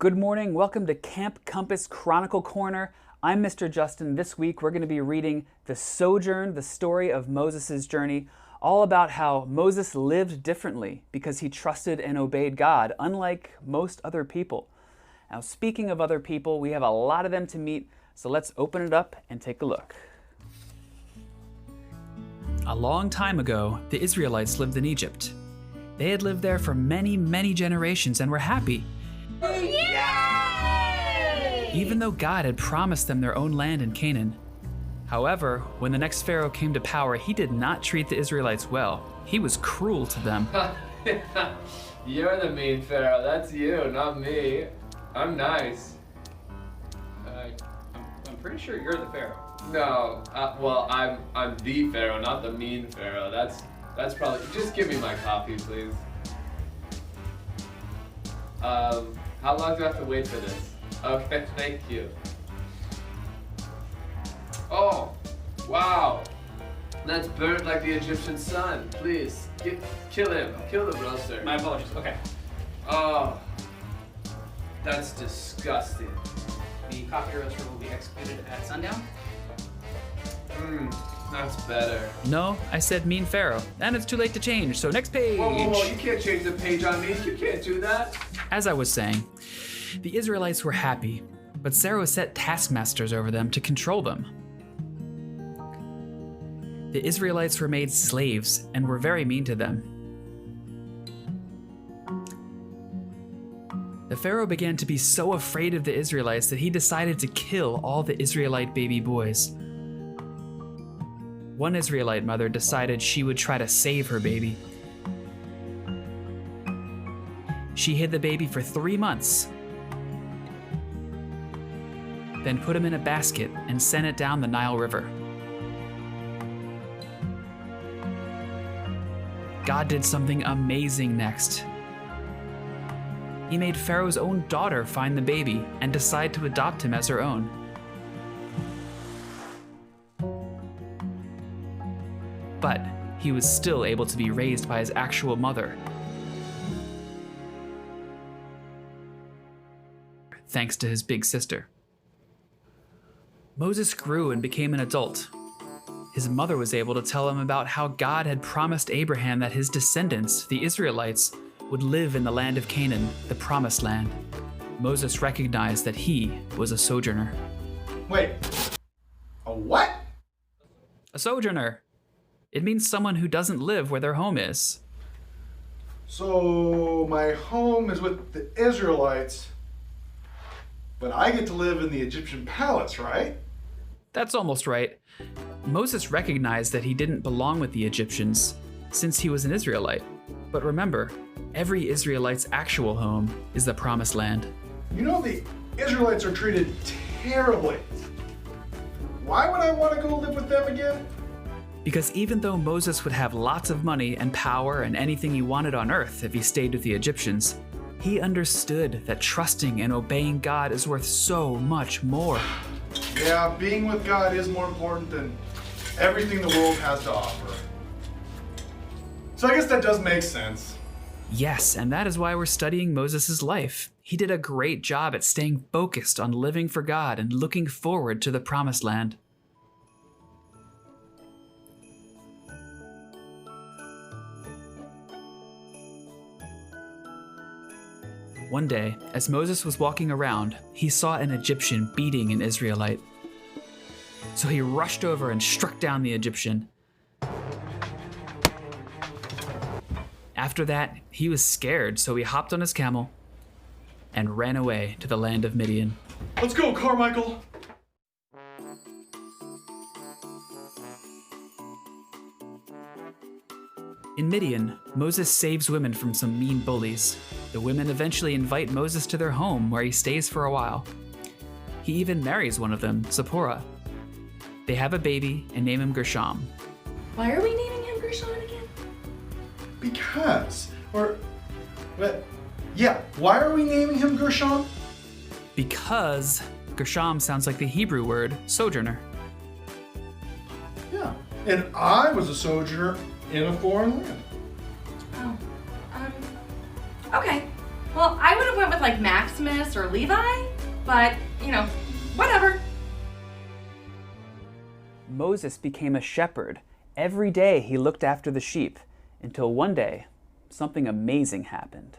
Good morning. Welcome to Camp Compass Chronicle Corner. I'm Mr. Justin. This week we're going to be reading The Sojourn, the story of Moses' journey, all about how Moses lived differently because he trusted and obeyed God, unlike most other people. Now, speaking of other people, we have a lot of them to meet, so let's open it up and take a look. A long time ago, the Israelites lived in Egypt. They had lived there for many, many generations and were happy. Yay! Even though God had promised them their own land in Canaan. However, when the next Pharaoh came to power, he did not treat the Israelites well. He was cruel to them. You're the mean Pharaoh. That's you, not me. I'm nice. I'm pretty sure you're the Pharaoh. No, well, I'm the Pharaoh, not the mean Pharaoh. That's probably. Just give me my coffee, please. How long do I have to wait for this? Okay, thank you. Oh, wow. That's burnt like the Egyptian sun. Please, kill him. Kill the roaster. My apologies. Okay. Oh, that's disgusting. The coffee roaster will be executed at sundown. That's better. No, I said mean Pharaoh, and it's too late to change, so next page. Whoa, you can't change the page on me. You can't do that. As I was saying, the Israelites were happy, but Pharaoh set taskmasters over them to control them. The Israelites were made slaves and were very mean to them. The Pharaoh began to be so afraid of the Israelites that he decided to kill all the Israelite baby boys. One Israelite mother decided she would try to save her baby. She hid the baby for 3 months, then put him in a basket and sent it down the Nile River. God did something amazing next. He made Pharaoh's own daughter find the baby and decide to adopt him as her own. But he was still able to be raised by his actual mother, thanks to his big sister. Moses grew and became an adult. His mother was able to tell him about how God had promised Abraham that his descendants, the Israelites, would live in the land of Canaan, the promised land. Moses recognized that he was a sojourner. Wait, a what? A sojourner. It means someone who doesn't live where their home is. So my home is with the Israelites, but I get to live in the Egyptian palace, right? That's almost right. Moses recognized that he didn't belong with the Egyptians since he was an Israelite. But remember, every Israelite's actual home is the promised land. You know the Israelites are treated terribly. Why would I want to go live with them again? Because even though Moses would have lots of money and power and anything he wanted on earth if he stayed with the Egyptians, he understood that trusting and obeying God is worth so much more. Yeah, being with God is more important than everything the world has to offer. So I guess that does make sense. Yes, and that is why we're studying Moses' life. He did a great job at staying focused on living for God and looking forward to the promised land. One day, as Moses was walking around, he saw an Egyptian beating an Israelite. So he rushed over and struck down the Egyptian. After that, he was scared, so he hopped on his camel and ran away to the land of Midian. Let's go, Carmichael! In Midian, Moses saves women from some mean bullies. The women eventually invite Moses to their home where he stays for a while. He even marries one of them, Zipporah. They have a baby and name him Gershom. Why are we naming him Gershom again? Because, why are we naming him Gershom? Because Gershom sounds like the Hebrew word sojourner. Yeah, and I was a sojourner in a foreign land. Oh, okay. Well, I would have went with like Maximus or Levi, but, whatever. Moses became a shepherd. Every day he looked after the sheep, until one day, something amazing happened.